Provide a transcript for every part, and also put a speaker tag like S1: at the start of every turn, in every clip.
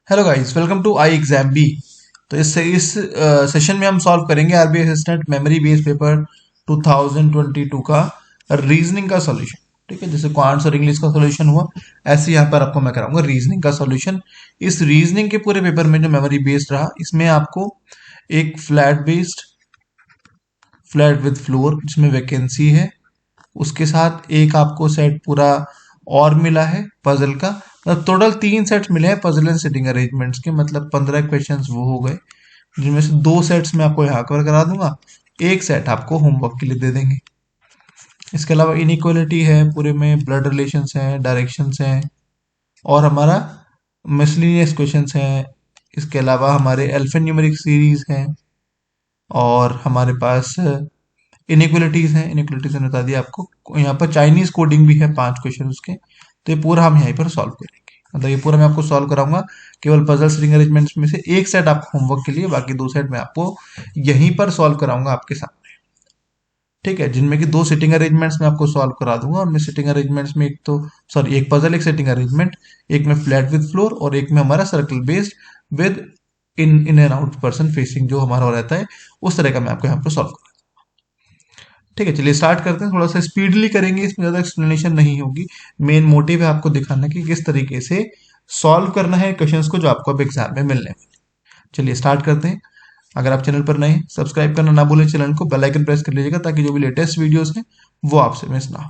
S1: Hello guys, welcome to I exam B. तो इस session में हम सॉल्व करेंगे RBI assistant memory based paper 2022 का रीजनिंग का सॉल्यूशन। ठीक है, जैसे क्वांट्स और इंग्लिश का सॉल्यूशन हुआ, ऐसे यहाँ पर आपको मैं कराऊंगा रीजनिंग का सॉल्यूशन। इस रीजनिंग के पूरे पेपर में जो मेमोरी बेस्ड रहा, इसमें आपको एक फ्लैट विद फ्लोर जिसमें वैकेंसी है, उसके साथ एक आपको सेट पूरा और मिला है पजल का। मतलब टोटल 3 सेट्स मिले हैं पजल एंड सिटिंग अरेंजमेंट्स के, मतलब 15 क्वेश्चंस वो हो गए, जिनमें से 2 सेट्स मैं आपको यहाँ कवर करा दूंगा, एक सेट आपको होमवर्क के लिए दे देंगे। इसके अलावा इनइक्वालिटी है, पूरे में ब्लड रिलेशंस हैं, डायरेक्शंस हैं, और हमारा मिसलिनियस क्वेश्चंस हैं। इसके अलावा हमारे अल्फान्यूमेरिक सीरीज हैं, और हमारे पास इनइक्वलिटीज हैं। इनइक्वलिटीज ने बता दिया आपको। यहाँ पर चाइनीज कोडिंग भी है, 5 क्वेश्चन उसके। तो ये पूरा हम यहीं पर सॉल्व करेंगे। मतलब ये पूरा मैं आपको सॉल्व कराऊंगा। केवल पजल स्ट्रिंग अरेंजमेंट्स में से एक सेट आपको होमवर्क के लिए, बाकी 2 सेट मैं आपको यहीं पर सॉल्व कराऊंगा आपके सामने। ठीक है, जिनमें कि 2 सिटिंग अरेंजमेंट्स में आपको सॉल्व करा दूंगा। और मैं सिटिंग अरेंजमेंट्स में एक तो सॉरी एक पजल, एक सिटिंग अरेंजमेंट, एक में फ्लैट विद फ्लोर, और एक में हमारा circle based with in in and out person facing जो हमारा रहता है, उस तरह का मैं आपको यहाँ पर सॉल्व। ठीक है, चलिए स्टार्ट करते हैं। थोड़ा सा स्पीडली करेंगे, इसमें ज़्यादा एक्सप्लेनेशन नहीं होगी। मेन मोटिव है आपको दिखाना कि किस तरीके से सॉल्व करना है क्वेश्चंस को जो आपको अब एग्जाम में मिलने हैं। चलिए स्टार्ट करते हैं। अगर आप चैनल पर नए हैं, सब्सक्राइब करना ना भूलें चैनल को, बेल आइकन प्रेस कर लीजिएगा ताकि जो भी लेटेस्ट वीडियोस हैं वो आपसे मिस ना हो।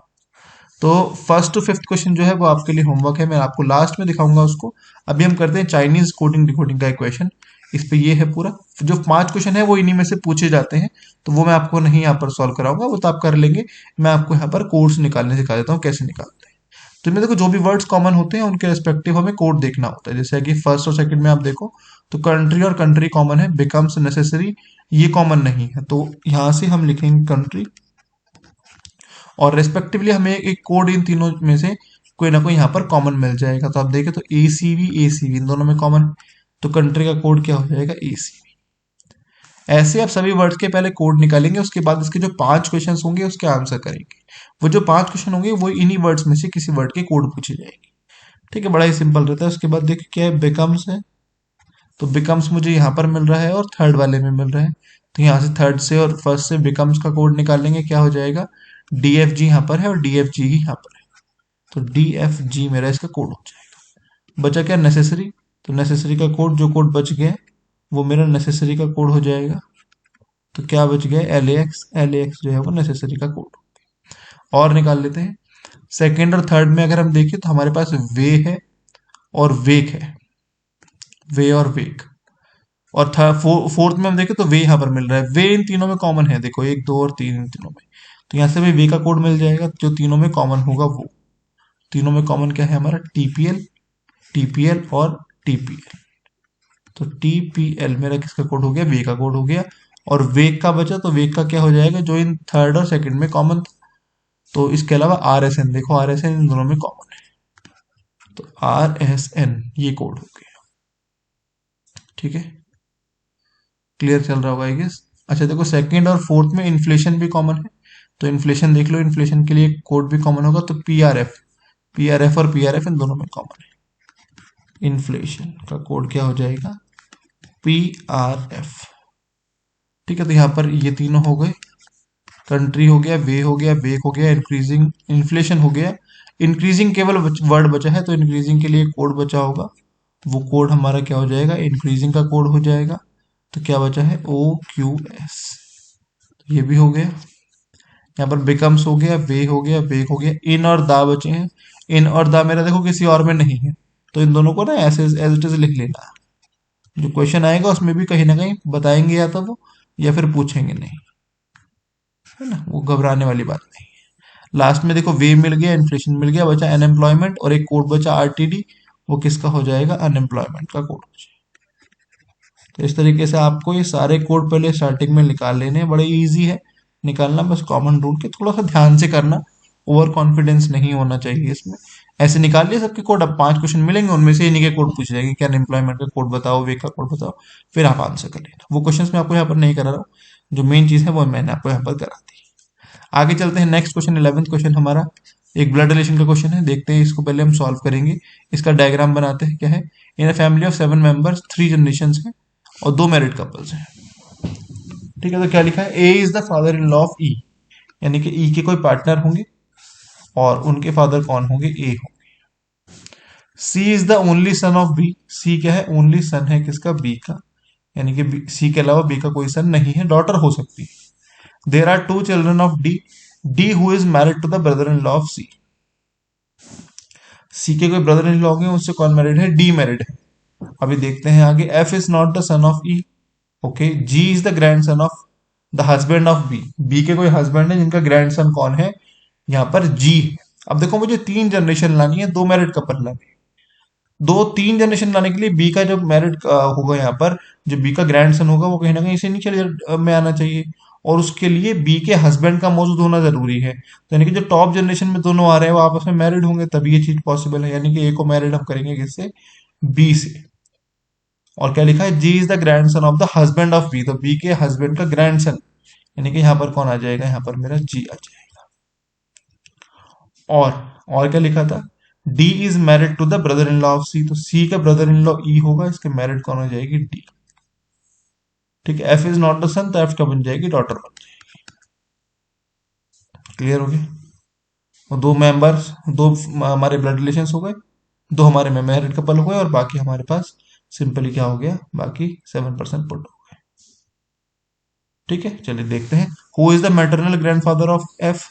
S1: तो फर्स्ट टू फिफ्थ क्वेश्चन जो है वो आपके लिए होमवर्क है, मैं आपको लास्ट में दिखाऊंगा उसको। अभी हम करते हैं चाइनीज कोडिंग डिकोडिंग का क्वेश्चन। इस पे ये है पूरा। जो 5 क्वेश्चन है वो इन्हीं में से पूछे जाते हैं, तो वो मैं आपको नहीं यहाँ पर सॉल्व कराऊंगा, वो तो आप कर लेंगे। मैं आपको यहाँ पर कोड्स निकालने सिखा देता हूँ, कैसे निकालते हैं। तो इनमें देखो, जो भी वर्ड्स कॉमन होते हैं उनके रेस्पेक्टिव हमें कोड देखना होता है। जैसे कि फर्स्ट और सेकंड में आप देखो तो कंट्री और कंट्री कॉमन है, बिकम्स नेसेसरी ये कॉमन नहीं है, तो यहाँ से हम लिखेंगे कंट्री, और रेस्पेक्टिवली हमें एक कोड इन तीनों में से कोई ना कोई यहाँ पर कॉमन मिल जाएगा। तो आप देखें तो ए सी वी इन दोनों में कॉमन है, तो कंट्री का कोड क्या हो जाएगा, AC। ऐसे आप सभी वर्ड्स के पहले कोड निकालेंगे, उसके बाद इसके जो 5 क्वेश्चन होंगे उसके आंसर करेंगे। वो जो 5 क्वेश्चन होंगे वो इन्हीं वर्ड्स में से किसी वर्ड के कोड पूछे जाएंगे। ठीक है, बड़ा ही सिंपल रहता है। उसके बाद देखिए क्या है, बिकम्स है। तो बिकम्स मुझे यहाँ पर मिल रहा है और थर्ड वाले में मिल रहा है, तो यहाँ से थर्ड से और फर्स्ट से बिकम्स का कोड निकालेंगे, क्या हो जाएगा, DFG यहाँ पर है और DFG ही यहाँ पर है, तो DFG मेरा इसका कोड हो जाएगा। बचा क्या, नेसेसरी। तो नेसेसरी का कोड, जो कोड बच गया वो मेरा नेसेसरी का कोड हो जाएगा। तो क्या बच गया, LAX जो है वो नेसेसरी का कोड। और निकाल लेते हैं। सेकेंड और थर्ड में अगर हम देखें तो हमारे पास वे है और वेक है, वे और वेक। और फोर्थ में हम देखें तो वे यहाँ पर मिल रहा है। वे इन तीनों में कॉमन है, देखो 1 2 और 3 इन तीनों में, तो यहाँ से भी वे का कोड मिल जाएगा। जो तीनों में कॉमन होगा वो, तीनों में कॉमन क्या है हमारा, TPL और TPL। तो TPL मेरा किसका कोड हो गया, वे का कोड हो गया। और वेक का बचा, तो वेक का क्या हो जाएगा, जो इन थर्ड और सेकंड में कॉमन था। तो इसके अलावा RSN, देखो RSN इन दोनों में कॉमन है, तो RSN ये कोड हो गया। ठीक है, क्लियर चल रहा होगा आई गेस। अच्छा देखो, सेकंड और फोर्थ में इन्फ्लेशन भी कॉमन है, तो इन्फ्लेशन देख लो, इन्फ्लेशन के लिए कोड भी कॉमन होगा। तो PRF और PRF इन दोनों में कॉमन है। इन्फ्लेशन का कोड क्या हो जाएगा, PRF। ठीक है, तो यहाँ पर ये तीनों हो गए। कंट्री हो गया, वे हो गया, वेक हो गया, इंक्रीजिंग इन्फ्लेशन हो गया। इंक्रीजिंग केवल वर्ड बचा है, तो इंक्रीजिंग के लिए कोड बचा होगा। वो कोड हमारा क्या हो जाएगा, इंक्रीजिंग का कोड हो जाएगा। तो क्या बचा है, OQS, ये भी हो गया। यहाँ पर बिकम्स हो गया, वे हो गया, वेक हो गया। इन और दा बचे हैं। इन और दा मेरा देखो किसी और में नहीं है, तो इन दोनों को ना ऐसे एज इट इज लिख लेना। जो क्वेश्चन आएगा उसमें भी कहीं ना कहीं बताएंगे, या तो वो या फिर पूछेंगे नहीं, है ना, वो घबराने वाली बात नहीं है। लास्ट में देखो वे मिल गया, इन्फ्लेशन मिल गया, बचा अनएम्प्लॉयमेंट, और एक कोड बचा RTD, वो किसका हो जाएगा, अनएम्प्लॉयमेंट का कोड हो जाएगा। तो इस तरीके से आपको ये सारे कोड पहले स्टार्टिंग में निकाल लेने हैं, बड़े इजी है निकालना, बस कॉमन ढूंढ के थोड़ा सा ध्यान से करना, ओवर कॉन्फिडेंस नहीं होना चाहिए इसमें। ऐसे निकाल लिए सबके कोड, अब 5 क्वेश्चन मिलेंगे, उनमें से इन्हीं के कोड पूछे जाएंगे, क्या अनएम्प्लॉयमेंट का कोड बताओ, वे का कोड बताओ, फिर आप आंसर कर लेना। वो क्वेश्चन मैं आपको यहाँ पर नहीं करा रहा हूँ, जो मेन चीज़ है वो मैंने आपको यहाँ पर करा दी। आगे चलते हैं, नेक्स्ट क्वेश्चन 11th क्वेश्चन हमारा एक ब्लड रिलेशन का क्वेश्चन है। देखते हैं इसको, पहले हम सॉल्व करेंगे। इसका डायग्राम बनाते हैं, क्या है, in family of 7 members 3 generation हैं और 2 मैरिड कपल्स हैं। ठीक है, तो क्या लिखा है, A is the father in law of E, यानी कि ई के कोई पार्टनर होंगे और उनके फादर कौन होंगे, ए होंगे। C is the only son of B, C क्या है, ओनली सन है किसका, बी का, यानी कि सी के अलावा बी का कोई सन नहीं है, डॉटर हो सकती है। There are 2 children of D, D who is married to the brother in law of C, C के कोई ब्रदर इन लॉ होंगे, उससे कौन मैरिड है, डी मैरिड है। अभी देखते हैं आगे, F is not the son of E, okay, G is the grand son of the husband of B, B के कोई हस्बैंड है जिनका ग्रैंड सन कौन है, यहाँ पर जी है। अब देखो मुझे 3 जनरेशन लानी है, 2 मैरिड कपल लानी है। 2-3 जनरेशन लाने के लिए बी का जो मैरिड होगा यहाँ पर, जो बी का ग्रैंड सन होगा वो कहीं ना कहीं इसे नीचे में आना चाहिए, और उसके लिए बी के हस्बैंड का मौजूद होना जरूरी है। तो यानी कि जो टॉप जनरेशन में दोनों आ रहे हैं वो आपस में मैरिड होंगे तभी ये चीज पॉसिबल है, यानी कि ए को मैरिड हम करेंगे किससे, बी से। और क्या लिखा है, G is the grand son of the husband of B, तो बी के हस्बैंड का ग्रैंड सन, यानी कि यहाँ पर कौन आ जाएगा, यहाँ पर मेरा जी आ जाएगा। और क्या लिखा था, D is married to the brother in law of C, तो सी का ब्रदर इन लॉ ई होगा, इसके मैरिड कौन हो जाएगी, डी। ठीक है, एफ इज नॉट द सन, तो एफ क्या बन जाएगी, डॉटर बन जाएगी। क्लियर हो गया, और 2 मेंबर्स, 2 हमारे ब्लड रिलेशन हो गए, 2 हमारे में मैरिड कपल हो गए, और बाकी हमारे पास सिंपली क्या हो गया, बाकी 7% पुट हो गए। ठीक है, चलिए देखते हैं, who is the maternal grandfather of F,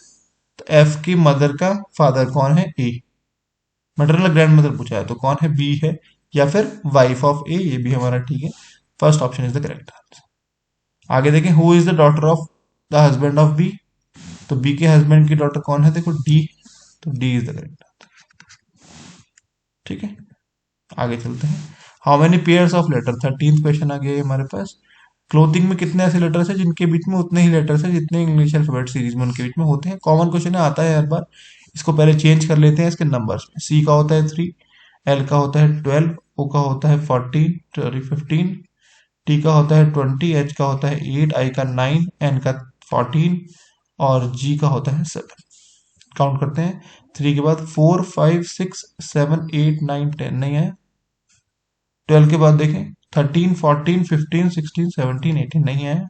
S1: तो एफ की मदर का फादर कौन है, ए। मैटरनल ग्रैंड मदर पूछा है तो कौन है, बी है, या फिर वाइफ ऑफ ए, ये भी हमारा ठीक है, first option is the correct answer. आगे देखें, who is the daughter of the husband of B, तो बी के हस्बैंड की डॉटर कौन है, देखो डी, तो D is the correct answer. ठीक है, आगे चलते हैं, how many pairs of letter, 13th question आ गया है हमारे पास। क्लोथिंग में कितने ऐसे लेटर्स हैं जिनके बीच में उतने ही लेटर्स हैं जितने इंग्लिश अल्फाबेट सीरीज में उनके बीच में होते हैं, कॉमन क्वेश्चन है, आता है हर बार। इसको पहले चेंज कर लेते हैं इसके नंबर्स में, सी का होता है 3, एल का होता है 12, ओ का होता है 14 सॉरी 15, टी का होता है 20, एच का होता है 8, आई का 9, एन का 14 और जी का होता है 7। काउंट करते हैं, 3 के बाद 4 5 6 7 8 9 10 नहीं आया। 12 के बाद देखें, 13 14 15 16 17 18 नहीं आया।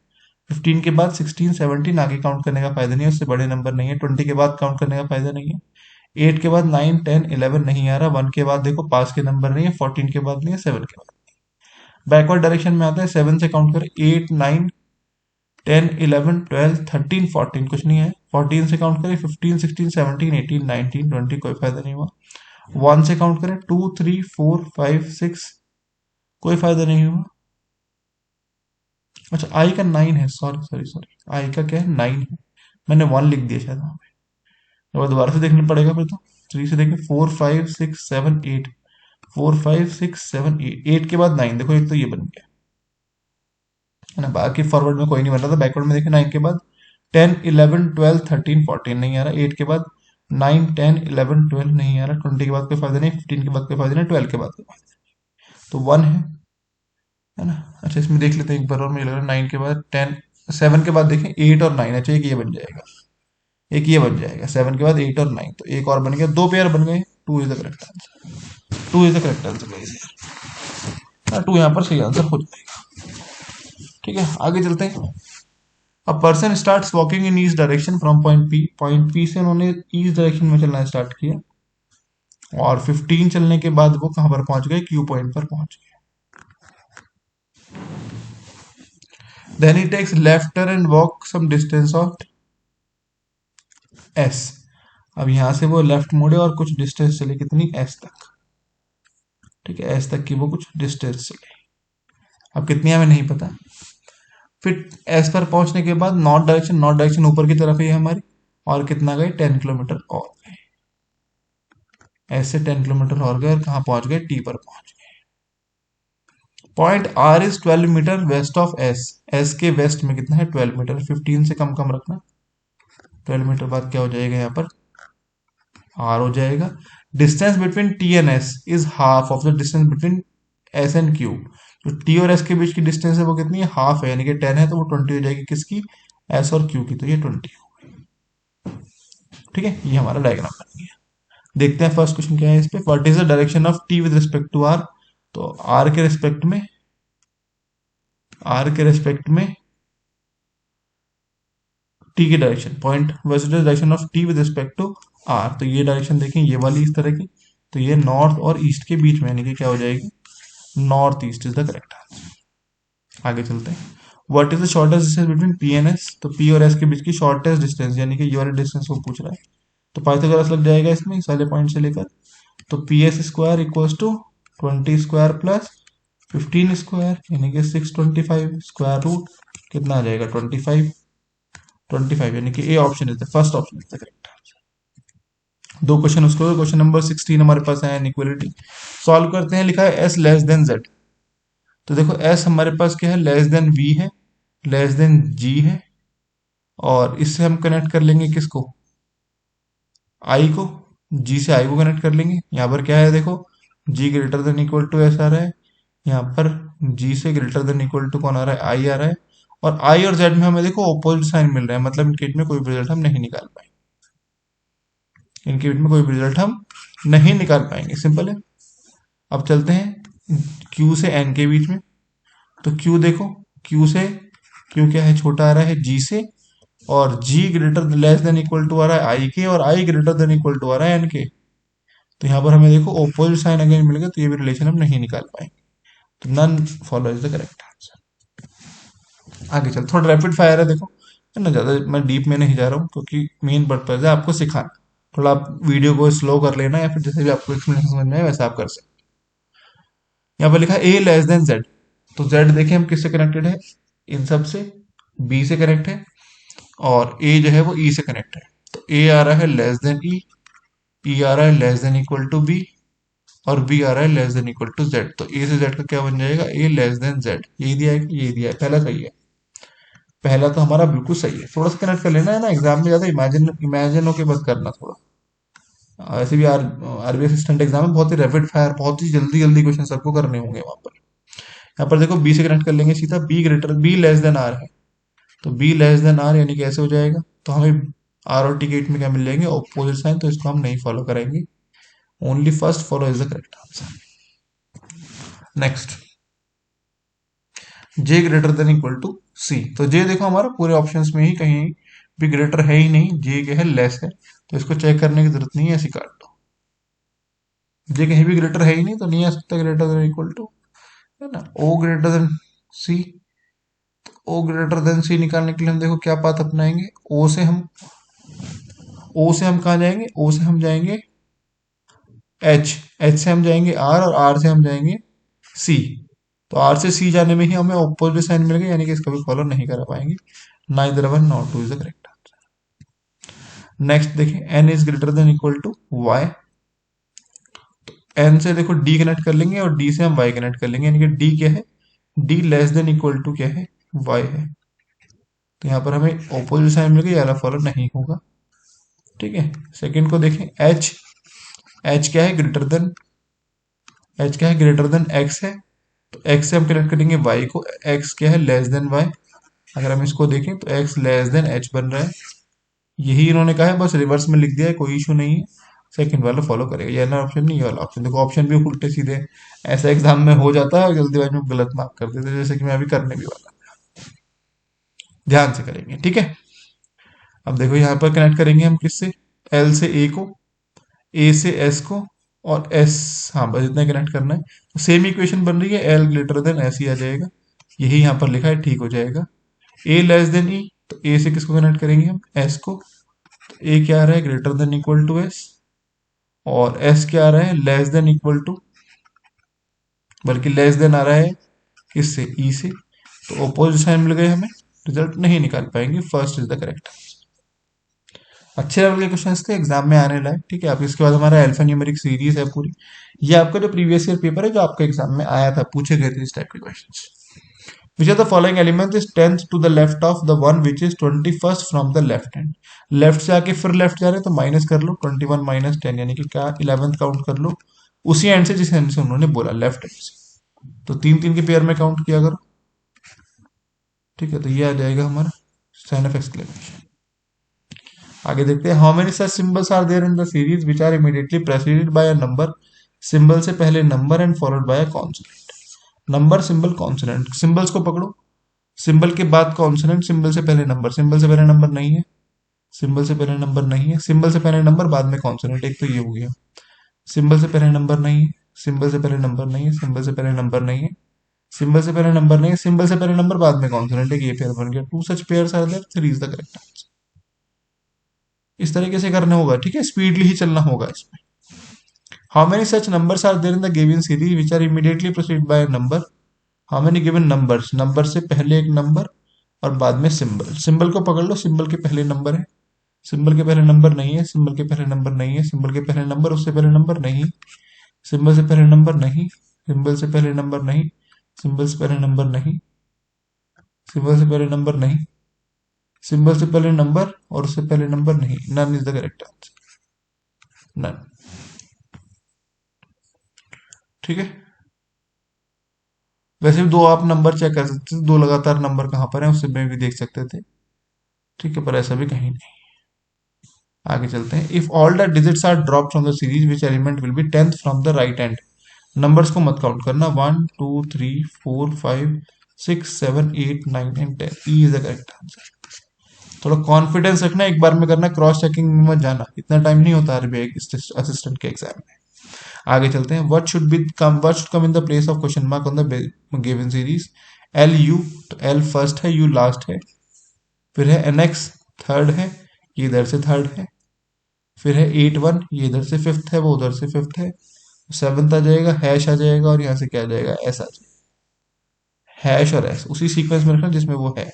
S1: 15 के बाद 16 17 आगे काउंट करने का फायदा नहीं है, उससे बड़े नंबर नहीं है। 20 के बाद काउंट करने का फायदा नहीं है। 8 के बाद 9 10 11 नहीं आ रहा। 1 के बाद देखो पास के नंबर नहीं है। 14 के बाद नहीं है, 7 के बाद। बैकवर्ड डायरेक्शन में आता है, 7 से काउंट करें, 8 9 10 11 12 13 14 कुछ नहीं है। 14 से काउंट करें, 15 16 17 18 19 20 कोई फायदा नहीं हुआ। 1 से काउंट करें, 2 3 4 5 6 कोई फायदा नहीं हुआ। अच्छा, आई का 9 है, सॉरी सॉरी सॉरी, आई का क्या है, 9 है, मैंने 1 लिख दिया शायद वहां पे, और दोबारा से देखना पड़ेगा फिर तो। 3 से देखें, 4 5 6 7 8, 4 5 6 7 8, 8 के बाद 9, देखो एक तो ये बन गया है ना, बाकी फॉरवर्ड में कोई नहीं बन रहा था। बैकवर्ड में देखें, 9 के बाद 10 11 12 13 14 नहीं आ रहा। 8 के बाद 9 10 11 12 नहीं आ रहा। 20 के बाद कोई फायदा नहीं, 15 के बाद कोई फायदा नहीं, 12 के बाद कोई फायदा नहीं, तो 1 है ना। अच्छा, इसमें देख लेते हैं एक बार और, मुझे लग रहा है 9 के बाद 10, 7 के बाद देखें 8 और 9, अच्छा एक ये बन जाएगा, एक ये बन जाएगा, 7 के बाद 8 और 9, तो एक और बन गया, 2 पेयर बन गए। 2 is the correct answer, 2 is the correct answer guys, हाँ 2 यहाँ पर सही आंसर हो जाएगा। ठीक है, आगे चलते हैं। A person start walking in east direction from point P से उन्होंने ईस्ट डायरेक्शन में चलना स्टार्ट किया, और 15 चलने के बाद वो कहां पर पहुंच गए, क्यू पॉइंट पर पहुंच गए। Then he takes left turn and walk some distance of S. अब यहां से वो लेफ्ट मुड़े और कुछ डिस्टेंस चले, कितनी, S तक। ठीक है, S तक की वो कुछ डिस्टेंस चले, अब कितनी हमें नहीं पता। फिर S पर पहुंचने के बाद नॉर्थ डायरेक्शन ऊपर की तरफ है हमारी, और कितना गए, 10 किलोमीटर और गए। S से 10 किलोमीटर और गए, और कहां पहुंच गए, T पर पहुंच गए। Point R is 12 metre west of S, S के वेस्ट में कितना है, 12 मीटर, 15 से कम कम रखना। 12 मीटर बाद क्या हो जाएगा, यहाँ पर R हो जाएगा। Distance between T and S is half of the distance between S and Q। जो T और S के बीच की डिस्टेंस है वो कितनी है, हाफ है, यानी कि 10 है, तो वो 20 हो जाएगी, किसकी, S और Q की, तो ये 20 हो गई। ठीक है, ये हमारा डायग्राम बन गया। देखते हैं फर्स्ट क्वेश्चन क्या है इस पे, what is the direction of T with respect to R। तो आर के रेस्पेक्ट में टी की direction, point versus direction of T with respect to R. तो ये डायरेक्शन देखें, ये वाली इस तरह की, तो ये नॉर्थ और ईस्ट के बीच में, यानी कि क्या हो जाएगी, north east is the correct answer. आगे चलते हैं। What is the shortest distance between P and S? तो पी और एस के बीच की शॉर्टेस्ट डिस्टेंस, यानी कि ये वाले डिस्टेंस को पूछ रहा है, तो पाइथागोरस लग जाएगा इसमें, इस वाले पॉइंट से लेकर। तो P S square equals to 20 square plus 15 square, यानी कि 625 स्क्वायर रूट कितना आ जाएगा, 25, यानी कि A option is the first option is the correct. दो क्वेश्चन उसको, क्वेश्चन नंबर 16 हमारे पास है इनइक्वालिटी, सॉल्व करते हैं। लिखा है एस लेस देन जेड। तो देखो एस हमारे पास क्या है, लेस देन वी है, लेस देन जी है, और इससे हम कनेक्ट कर लेंगे किसको, आई को, जी से आई को कनेक्ट कर लेंगे। यहाँ पर क्या है देखो, G greater than equal to S आ रहा है, यहाँ पर जी से ग्रेटर देन इक्वल टू कौन आ रहा है, आई आ रहा है, और आई और जेड में हमें देखो ऑपोजिट साइन मिल रहा है, मतलब इनके बीच में कोई भी रिजल्ट हम नहीं निकाल पाएंगे, इनके बीच में कोई भी रिजल्ट हम नहीं निकाल पाएंगे, सिंपल है। अब चलते हैं Q से N के बीच में। तो Q देखो, Q क्या है, छोटा आ रहा है G से, और G greater less than equal to आ रहा है I के, और I greater than equal to आ रहा है N के। तो यहाँ पर हमें देखो ऑपोजिट साइन अगेन मिल गया, तो ये भी रिलेशन हम नहीं निकाल पाएंगे, तो none follow is the correct answer. आगे चल, थोड़ा रैपिड फायर है देखो, है ना, ज्यादा मैं डीप में नहीं जा रहा हूँ, क्योंकि मेन पर्पज है आपको सिखाना। थोड़ा आप वीडियो को स्लो कर लेना, या फिर जैसे भी आपको एक्सप्लेनेशन समझ में आए वैसा आप कर सकते। यहाँ पर लिखा है ए लेस देन जेड। तो जेड देखें हम किससे कनेक्टेड है, इन सब से, बी से कनेक्ट है, और ए जो है वो ई से कनेक्ट है। तो ए आ रहा है लेस देन ई आ रहा है less than equal to B, और बी आ रहा है less than equal to Z. तो ए से जेड का क्या बन जाएगा, ए लेस देन जेड, यही दिया है, यही दिया है, पहला सही है, पहला तो हमारा बिल्कुल सही है। थोड़ा सा कनेक्ट कर लेना है ना, एग्जाम में ज्यादा इमेजिन इमेजिन होके बस करना थोड़ा। ऐसे भी आरबीआई असिस्टेंट एग्जाम में बहुत ही रैपिड फायर, बहुत ही जल्दी जल्दी क्वेश्चन सबको करने होंगे वहां पर। यहाँ पर देखो बी से कनेक्ट कर लेंगे सीधा, बी लेस देन आर है, तो बी लेस देन आर यानी कि ऐसे हो जाएगा। तो हमें आर और टी के बीच में क्या मिल जाएंगे, ऑपोजिट साइन, तो इसको हम नहीं फॉलो करेंगे, only first follow is the correct answer. Next, J greater than equal to C. तो जे देखो हमारा पूरे ऑप्शंस में ही कहीं भी ग्रेटर है ही नहीं, जे क्या है, लेस है, तो इसको चेक करने की जरूरत नहीं है, ऐसी काट दो। जे कहीं भी ग्रेटर है ही नहीं, तो नहीं आ सकता ग्रेटर देन इक्वल टू, है ना। ओ ग्रेटर देन सी, ओ ग्रेटर देन सी निकालने के लिए हम देखो क्या पाथ अपनाएंगे, ओ से हम कहाँ जाएंगे, ओ से हम जाएंगे एच, एच से हम जाएंगे आर, और आर से हम जाएंगे सी। तो आर से सी जाने में ही हमें ऑपोजिट साइन मिल गया, यानी कि इसका भी फॉलो नहीं कर पाएंगे, neither one not two is the correct answer. Next देखें, N is greater than equal to Y. N से देखो डी कनेक्ट कर लेंगे, और डी से हम वाई कनेक्ट कर लेंगे, यानी कि डी क्या है, D less than equal to क्या है, वाई है। तो यहाँ पर हमें ऑपोजिट साइन मिल गया, ये वाला फॉलो नहीं होगा, ठीक है। सेकंड को देखें, एच, एच क्या है, ग्रेटर देन, एच क्या है, ग्रेटर देन एक्स है, तो एक्स से हम कनेक्ट करेंगे वाई को, एक्स क्या है, लेस देन वाई। अगर हम इसको देखें तो एक्स लेस देन एच बन रहा है, यही इन्होंने कहा है, बस रिवर्स में लिख दिया है, कोई इशू नहीं है, सेकंड वाला फॉलो करेगा, ये ना ऑप्शन नहीं, ये वाला ऑप्शन। देखो ऑप्शन भी उल्टे सीधे ऐसा एग्जाम में हो जाता है, और जल्दीबाजी में गलत मार्क कर देते हैं, जैसे कि मैं अभी करने भी वाला, ध्यान से करेंगे, ठीक है। अब देखो यहाँ पर कनेक्ट करेंगे हम किससे, एल से ए को, ए से एस को, और एस, हाँ बस इतना कनेक्ट करना है। तो सेम इक्वेशन बन रही है, एल ग्रेटर देन एस ही आ जाएगा, यही यहाँ पर लिखा है, ठीक हो जाएगा। ए लेस देन ई, तो ए से किसको कनेक्ट करेंगे हम, एस को, तो ए क्या आ रहा है, greater than equal to S, और एस क्या आ रहा है, लेस देन इक्वल टू, बल्कि लेस देन आ रहा है किससे, ई से। तो ऑपोजिट साइन मिल गए हमें, रिजल्ट नहीं निकाल पाएंगे, फर्स्ट इज द करेक्ट। अच्छे लेवल के क्वेश्चन थे, एग्जाम में आने लायक, ठीक है। अब इसके बाद हमारा अल्फा न्यूमेरिक सीरीज है पूरी, ये आपका जो प्रीवियस ईयर पेपर है, जो आपके एग्जाम में आया था, पूछे गए थे इस टाइप के question. Which are the following elements is 10th to the left of the one which is 21st from the left hand. Left से आके फिर लेफ्ट जा रहे हैं, तो माइनस कर लो, 21 माइनस 10, यानी कि क्या 11th काउंट कर लो, उसी एंड से जिस एंड से उन्होंने बोला, लेफ्ट एंड से। तो तीन तीन के पेयर में काउंट किया करो, ठीक है। तो ये आ जाएगा हमारा साइन ऑफ एक्सक्लेमेशन। आगे देखते हैं, how many such symbols are there in the series which are immediately preceded by a number symbol से पहले number and followed by consonant. Number symbol consonant, symbols को पकड़ो, सिंबल के बाद कॉन्सोनेंट, सिंबल से पहले नंबर, सिंबल से पहले नंबर नहीं है, सिंबल से पहले नंबर नहीं है, सिंबल से पहले नंबर बाद में कॉन्सोनेंट, एक तो ये हो गया। सिंबल से पहले नंबर नहीं है, सिंबल से पहले नंबर नहीं है, सिंबल से पहले नंबर नहीं है, सिंबल से पहले नंबर नहीं है, सिंबल से पहले नंबर बाद में कॉन्सोनेंट, एक ये पेयर बन गया। Two such pairs are there, three is the correct answer. इस तरीके से करना होगा, ठीक है, स्पीडली ही चलना होगा इसमें। How many such numbers are there in the given series which are immediately proceed by number. How many given numbers, number से पहले एक नंबर और बाद में सिंबल। सिंबल को पकड़ लो, सिंबल के पहले नंबर है, सिंबल के पहले नंबर नहीं है, सिंबल के पहले नंबर नहीं है, सिंबल के पहले नंबर, उससे पहले नंबर नहीं, सिंबल से पहले नंबर नहीं, सिंबल से पहले नंबर नहीं, सिंबल से पहले नंबर नहीं, सिंबल से पहले नंबर नहीं, सिंबल से पहले नंबर और उससे पहले नंबर नहीं। None is the correct answer, none. ठीक है, वैसे भी दो आप नंबर चेक कर सकते थे, दो लगातार नंबर कहाँ पर है उससे में भी देख सकते थे, ठीक है, पर ऐसा भी कहीं नहीं। आगे चलते हैं। If all the digits are drop from the series which element will be tenth from the right hand. Numbers को मत काउंट करना, 1 2 3 4 5 6 7 8 9 and 10, E is the correct answer. थोड़ा कॉन्फिडेंस रखना, एक बार में करना, क्रॉस चेकिंग में मत जाना, इतना टाइम नहीं होता आरबीआई असिस्टेंट के एग्जाम में। आगे चलते हैं। What should come in the place of question mark on the given series. L U, तो एल फर्स्ट है, यू लास्ट है, फिर है एन एक्स थर्ड है, ये इधर से थर्ड है, फिर है 8 1, ये इधर से फिफ्थ है, वो उधर से फिफ्थ है, सेवंथ आ जाएगा, हैश आ जाएगा, और यहाँ से क्या आ जाएगा, एस आ जाएगा। हैश और एस उसी सीक्वेंस में रखना जिसमें वो है,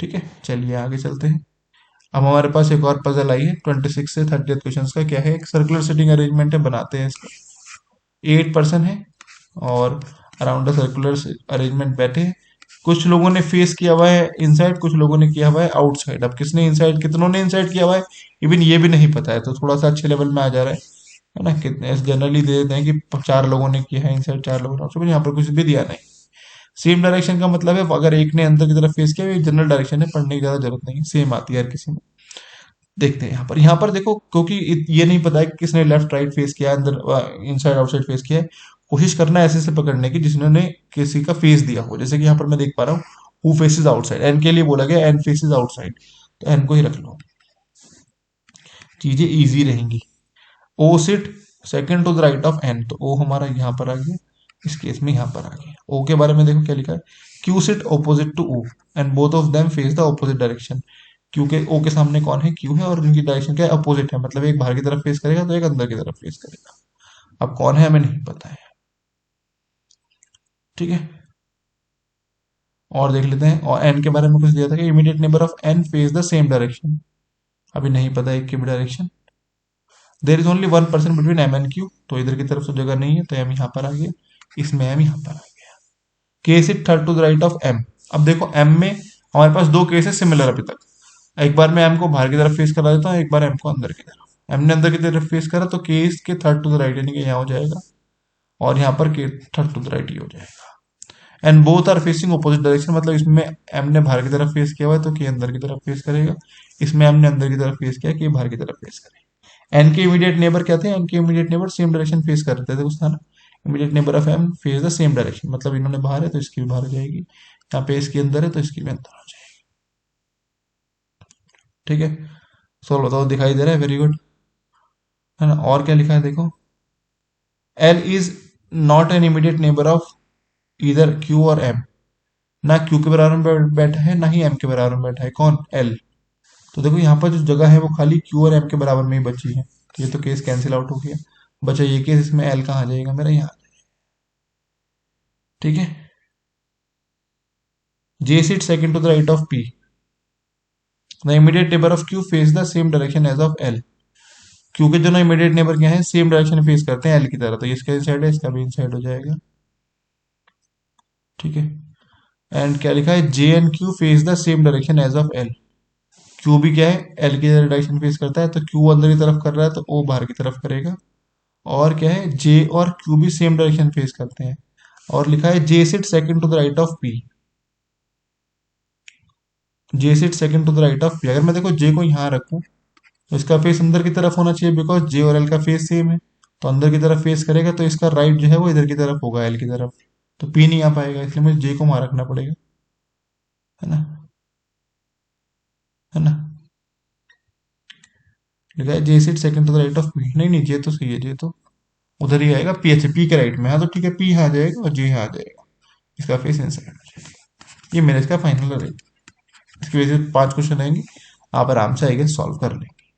S1: ठीक है। चलिए आगे चलते हैं। अब हमारे पास एक और पजल आई है 26 से 30 क्वेश्चन का। क्या है, एक सर्कुलर सिटिंग अरेंजमेंट है, बनाते हैं इसका। 8 पर्सन है और अराउंड द सर्कुलर अरेंजमेंट बैठे हैं। कुछ लोगों ने फेस किया हुआ है इनसाइड, कुछ लोगों ने किया हुआ है आउटसाइड। अब किसने इनसाइड, कितनों ने इनसाइड किया हुआ है, इवन ये भी नहीं पता है, तो थोड़ा सा अच्छे लेवल में आ जा रहा है ना। कितने जनरली दे देते हैं कि 4 लोगों ने किया है इनसाइड, 4 लोगों ने आउटसाइड, यहाँ पर कुछ भी दिया नहीं। सेम डायरेक्शन का मतलब है अगर एक ने अंदर की तरफ फेस किया, ये जनरल डायरेक्शन है, पढ़ने की ज्यादा जरूरत नहीं है, सेम आती है हर किसी में। देखते हैं यहाँ पर देखो, क्योंकि ये नहीं पता है कि किसने लेफ्ट राइट फेस किया है, अंदर इनसाइड आउटसाइड फेस किया है। कोशिश करना है ऐसे से पकड़ने की जिन्होंने किसी का फेस दिया हो। जैसे कि यहाँ पर मैं देख पा रहा हूँ हु फेसेस आउटसाइड, एन के लिए बोला गया एन फेसेस आउटसाइड, तो एन को ही रख लो, चीजें इजी रहेंगी। O sit second to the right of N, तो ओ हमारा यहाँ पर आ गया, इस केस में यहाँ पर आ गया। ओ के बारे में देखो क्या लिखा है, Q sit opposite to O and both of them face the opposite direction. Q के ओ के सामने कौन है, क्यू है, और उनकी डायरेक्शन क्या है, अपोजिट है, मतलब एक बाहर की तरफ फेस करेगा तो एक अंदर की तरफ फेस करेगा। अब कौन है हमें नहीं पता है, ठीक है। और देख लेते हैं, और एन के बारे में कुछ दिया था कि immediate neighbour of N face the same direction, अभी नहीं पता एक की भी direction. There is only 1 person between M and Q, तो इधर की तरफ तो जगह नहीं है, तो एम यहाँ पर आ गया, इसमें एम यहाँ पर आ गया। Case it third to the right of M. अब देखो एम में हमारे पास दो केस है सिमिलर अभी तक। एक बार मैं एम को बाहर की तरफ फेस करा देता हूँ, एक बार एम को अंदर की तरफ। एम ने अंदर की तरफ फेस करा तो केस के थर्ड टू द राइट यानी कि यहाँ हो जाएगा, और यहाँ पर के थर्ड टू द राइट ये हो जाएगा। And both are facing opposite direction, मतलब इसमें एम ने बाहर की तरफ फेस किया हुआ है तो के अंदर की तरफ फेस करेगा, इसमें एम ने अंदर की तरफ फेस किया, के बाहर की तरफ फेस करेगा। एन के इमीडिएट नेबर क्या थे, एन के immediate neighbour same direction face कर रहे थे उस था ना। Immediate neighbour of M face the same direction, मतलब इन्होंने बाहर है तो इसकी भी बाहर हो जाएगी, यहाँ पे इसके अंदर है तो इसकी भी अंदर हो जाएगी, ठीक है। सोल्व बताओ, दिखाई दे रहा है, वेरी गुड, है ना। और क्या लिखा है देखो, L is not an immediate neighbour of इधर क्यू और एम, ना क्यू के बराबर में बैठा है ना ही एम के बराबर में बैठा है, कौन, एल। तो देखो यहाँ पर जो जगह है वो खाली क्यू और एम के बराबर में ही बची है, तो ये तो केस कैंसिल आउट हो गया, बचा ये केस, इसमें एल कहाँ आ जाएगा मेरा, यहाँ, ठीक है। J seat second to the right of P, the immediate neighbour of Q face the same direction as of L. Q के जो ना इमीडिएट नेबर क्या है, सेम डायरेक्शन फेस करते हैं एल की तरह, तो इसका इनसाइड है, इसका भी इनसाइड हो जाएगा, ठीक है। एंड क्या लिखा है, J and Q face the same direction as of L. Q भी क्या है, एल की डायरेक्शन फेस करता है, तो क्यू अंदर की तरफ कर रहा है तो ओ बाहर की तरफ करेगा। और क्या है, जे और क्यू भी सेम डायरेक्शन फेस करते हैं। और लिखा है J sit second to the right of P, J sit second to the right of P. अगर मैं देखो जे को यहाँ रखूं तो इसका फेस अंदर की तरफ होना चाहिए, बिकॉज जे और एल का फेस सेम है, तो अंदर की तरफ फेस करेगा तो इसका राइट जो है वो इधर की तरफ होगा, एल की तरफ, तो पी नहीं आ पाएगा, इसलिए मुझे जे को वहां रखना पड़ेगा, है ना, है ना। लिखा है J sit second to the right of P, नहीं नहीं जे तो सही है, जे तो उधर ही आएगा, पी अच्छा पी के राइट में, हाँ तो ठीक है, पी यहाँ आ जाएगा और जे यहाँ आ जाएगा, इसका फेस इनसाइड हो जाएगा। ये मेरा इसका फाइनल रहेगा। इसकी वजह से 5 क्वेश्चन रहेंगे, आप आराम से आएगा सॉल्व कर लेंगे।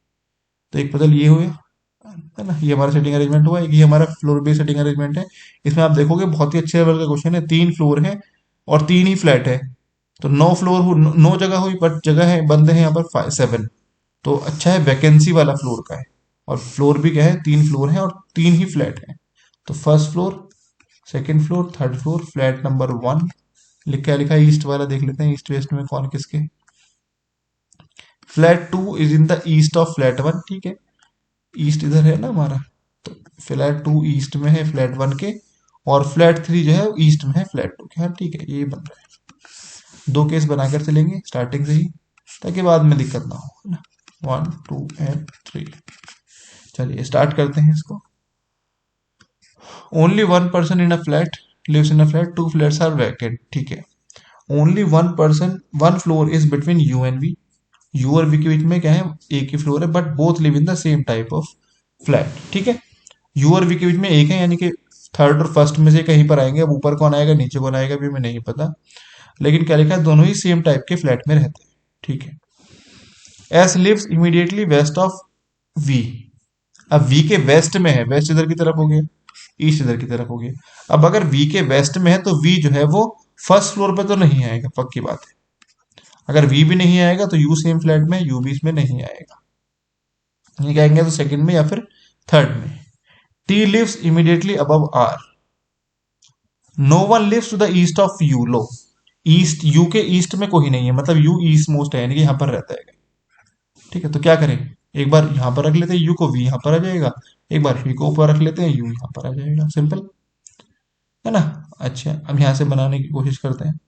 S1: तो एक पजल ये हुए, है ना, ये हमारा सेटिंग अरेंजमेंट हुआ, एक ये हमारा फ्लोर बेस्ड सेटिंग अरेंजमेंट है। इसमें आप देखोगे बहुत ही अच्छे लेवल का क्वेश्चन है, 3 फ्लोर है और 3 ही फ्लैट है, तो 9 फ्लोर हो, 9 जगह हुई, बट जगह है बंदे हैं यहाँ पर 7, तो अच्छा है, वैकेंसी वाला फ्लोर का है। और फ्लोर भी क्या है, 3 फ्लोर है और 3 ही फ्लैट है। तो first floor, second floor, third floor, flat number 1, क्या लिखा है, ईस्ट वाला देख लेते हैं, ईस्ट वेस्ट में कौन किसके। Flat 2 is in the east of flat 1, ठीक है, ईस्ट इधर है ना हमारा, तो फ्लैट 2 ईस्ट में है फ्लैट 1 के, और फ्लैट 3 जो है ईस्ट में है फ्लैट 2 के, हाँ ठीक है, ये बन रहा है। 2 केस बनाकर चलेंगे स्टार्टिंग से ही, ताकि बाद में दिक्कत ना हो, है ना। 1 2 एंड 3, चलिए स्टार्ट करते हैं इसको। Only one person in a flat lives in a flat, 2 flats are vacant, ठीक है। Only one person, one floor is between U and V, U और वी के बीच में क्या है, एक ही फ्लोर है, but both live in the same type of flat, ठीक है। यू और वी के बीच में एक है, यानी कि थर्ड और फर्स्ट में से कहीं पर आएंगे, अब ऊपर कौन आएगा नीचे कौन आएगा भी हमें नहीं पता, लेकिन क्या लिखा है, दोनों ही सेम टाइप के फ्लैट में रहते हैं, ठीक है। S lives immediately west of V, अब वी के वेस्ट में है, वेस्ट इधर की तरफ हो गया, ईस्ट इधर की तरफ हो गया। अब अगर वी के वेस्ट में है तो वी जो है वो फर्स्ट फ्लोर पे तो नहीं आएगा, पक्की बात है। अगर वी भी नहीं आएगा तो यू सेम फ्लैट में, यू भी इसमें नहीं आएगा, ये कहेंगे तो सेकंड में या फिर थर्ड में। T lives immediately above R, no one lives to the east of U, लो ईस्ट, यू के ईस्ट में कोई नहीं है, मतलब यू ईस्ट मोस्ट है, यानी कि यहाँ पर रहता है, ठीक है। तो क्या करें, एक बार यहां पर रख लेते हैं यू को, वी यहां पर आ जाएगा, एक बार वी को ऊपर रख लेते हैं, यू यहां पर आ जाएगा, सिंपल, है ना। अच्छा अब यहां से बनाने की कोशिश करते हैं।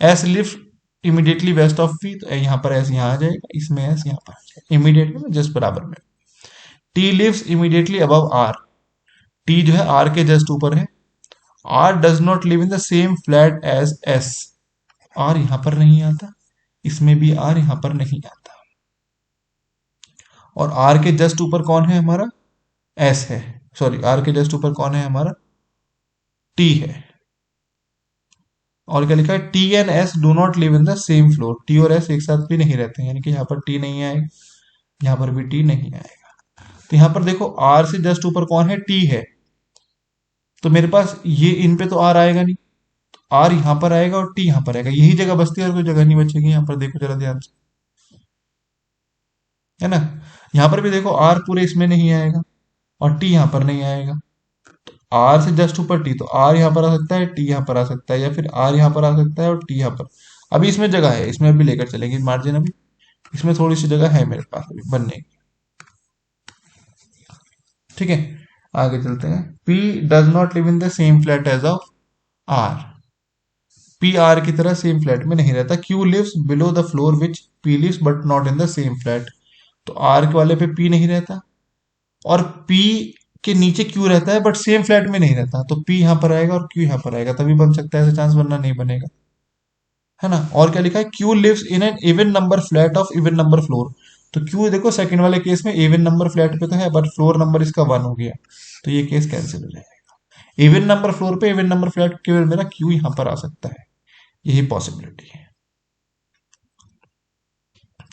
S1: S lives immediately west of V, तो यहाँ पर एस यहाँ आ जाएगा, इसमें एस यहाँ पर आ जाएगा, इमीडिएटली में जस्ट बराबर में। T lives immediately above R, T जो है आर के जस्ट ऊपर है। R does not live in the same flat as S, R यहां पर नहीं आता, इसमें भी आर यहां पर नहीं आता, और आर के जस्ट ऊपर कौन है हमारा, एस है, सॉरी आर के जस्ट ऊपर कौन है हमारा, टी है। और क्या लिखा है, T and S do not live in the same floor, T और एस एक साथ भी नहीं रहते हैं, यानी कि यहाँ पर टी नहीं आएगा, यहाँ पर भी टी नहीं आएगा। तो यहाँ पर देखो आर से जस्ट ऊपर कौन है, टी है, तो मेरे पास ये इन पे तो आर आएगा नहीं, आर यहाँ पर आएगा और टी यहाँ पर आएगा, यही जगह बचती है और कोई जगह नहीं बचेगी। यहाँ पर देखो जरा ध्यान से, है ना, यहाँ पर भी देखो आर पूरे इसमें नहीं आएगा और टी यहाँ पर नहीं आएगा, आर से जस्ट ऊपर टी, तो आर यहाँ पर आ सकता है, टी यहाँ पर आ सकता है, या फिर आर यहाँ पर आ सकता है और टी यहाँ पर। अभी इसमें जगह है, इसमें अभी लेकर चलेंगे मार्जिन, अभी इसमें थोड़ी सी जगह है मेरे पास अभी बनने की, ठीक है। आगे चलते हैं। P does not live in the same flat as of R, P R की तरह सेम फ्लैट में नहीं रहता। Q lives below the floor which P lives but not in the same flat, तो आर के वाले पे पी नहीं रहता, और पी के नीचे क्यू रहता है बट सेम फ्लैट में नहीं रहता, तो पी यहां पर आएगा और क्यू यहां पर आएगा, तभी बन सकता है, ऐसा चांस बनना नहीं बनेगा, है ना। और क्या लिखा है, Q lives in an even number flat of even number floor, तो क्यू देखो सेकंड वाले केस में इवन नंबर फ्लैट पे तो है, बट फ्लोर नंबर इसका 1 हो गया, तो ये केस कैंसिल हो जाएगा। इवन नंबर फ्लोर पे इवन नंबर फ्लैट केवल मेरा क्यू यहां पर आ सकता है, यही पॉसिबिलिटी है,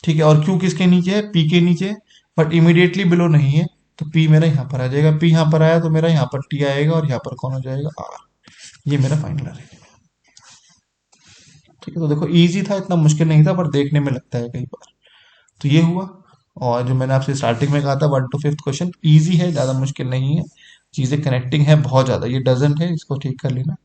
S1: ठीक है। और क्यू किसके नीचे है, पी के नीचे है, बट इमीडिएटली बिलो नहीं है, तो पी मेरा यहां पर आ जाएगा, पी यहां पर आया तो मेरा यहां पर टी आएगा और यहां पर कौन हो जाएगा, आर, ये मेरा फाइनल रहेगा, ठीक है। तो देखो इजी था, इतना मुश्किल नहीं था, पर देखने में लगता है कई बार। तो ये हुआ, और जो मैंने आपसे स्टार्टिंग में कहा था 1 to 5 क्वेश्चन इजी है, ज्यादा मुश्किल नहीं है, चीजें कनेक्टिंग है बहुत ज्यादा, ये डजंट है, इसको ठीक कर लेना,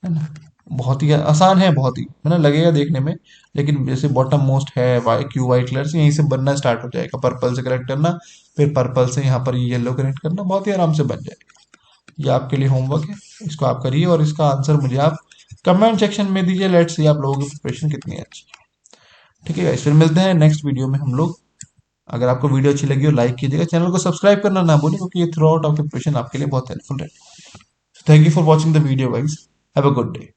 S1: है ना। बहुत ही आसान है, बहुत ही, है ना, लगेगा देखने में, लेकिन जैसे बॉटम मोस्ट है वाई क्यू वाइट कलर से, यहीं से बनना स्टार्ट हो जाएगा, पर्पल से कनेक्ट करना, फिर पर्पल से यहाँ पर येलो कनेक्ट करना, बहुत ही आराम से बन जाएगा। ये आपके लिए होमवर्क है, इसको आप करिए और इसका आंसर मुझे आप कमेंट सेक्शन में दीजिए, लेट्स सी आप लोगों की प्रिपरेशन कितनी अच्छी है, ठीक है। फिर मिलते हैं नेक्स्ट वीडियो में हम लोग, अगर आपको वीडियो अच्छी लगी हो लाइक कीजिएगा, चैनल को सब्सक्राइब करना ना भूलें क्योंकि ये थ्रू आउट आपके प्रिपरेशन आपके लिए बहुत हेल्पफुल है। Thank you for watching the video guys, have a good day.